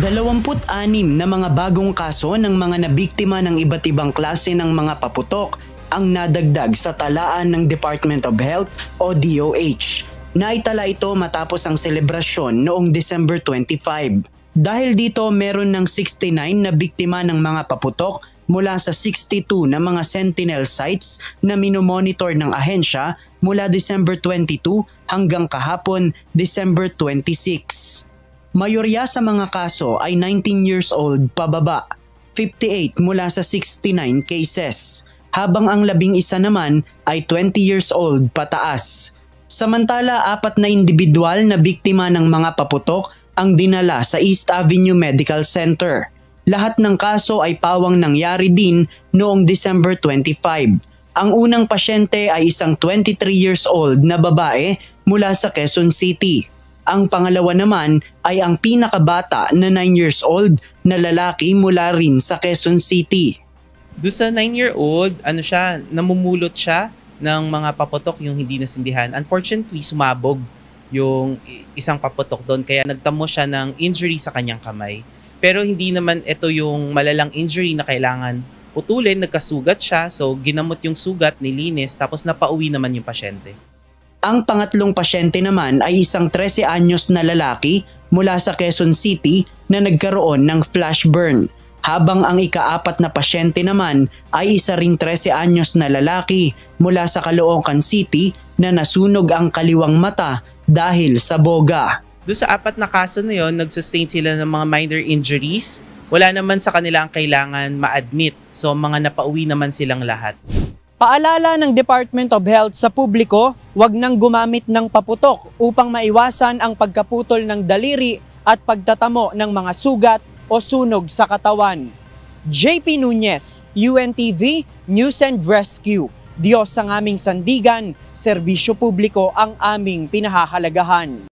26 na mga bagong kaso ng mga nabiktima ng iba't ibang klase ng mga paputok ang nadagdag sa talaan ng Department of Health o DOH. Naitala ito matapos ang selebrasyon noong December 25. Dahil dito meron ng 69 na biktima ng mga paputok mula sa 62 na mga sentinel sites na minomonitor ng ahensya mula December 22 hanggang kahapon December 26. Mayorya sa mga kaso ay 19 years old pababa, 58 mula sa 69 cases, habang ang 11 naman ay 20 years old pataas. Samantala, 4 na individual na biktima ng mga paputok ang dinala sa East Avenue Medical Center. Lahat ng kaso ay pawang nangyari din noong December 25. Ang unang pasyente ay isang 23 years old na babae mula sa Quezon City. Ang pangalawa naman ay ang pinakabata na 9 years old na lalaki mula rin sa Quezon City. Doon sa 9-year-old, namumulot siya ng mga paputok yung hindi nasindihan. Unfortunately, sumabog yung isang paputok doon kaya nagtamo siya ng injury sa kanyang kamay. Pero hindi naman ito yung malalang injury na kailangan putulin, nagkasugat siya, so ginamot yung sugat, nilinis, tapos napauwi naman yung pasyente. Ang pangatlong pasyente naman ay isang 13 anyos na lalaki mula sa Quezon City na nagkaroon ng flash burn. Habang ang ika-4 na pasyente naman ay isa ring 13 anyos na lalaki mula sa Caloocan City na nasunog ang kaliwang mata dahil sa boga. Doon sa 4 na kaso na yun, nag-sustain sila ng mga minor injuries. Wala naman sa kanila ang kailangan ma-admit. So mga napauwi naman silang lahat. Paalala ng Department of Health sa publiko, huwag nang gumamit ng paputok upang maiwasan ang pagkaputol ng daliri at pagtatamo ng mga sugat o sunog sa katawan. JP Nunez, UNTV, News and Rescue. Diyos ang aming sandigan, serbisyo publiko ang aming pinahahalagahan.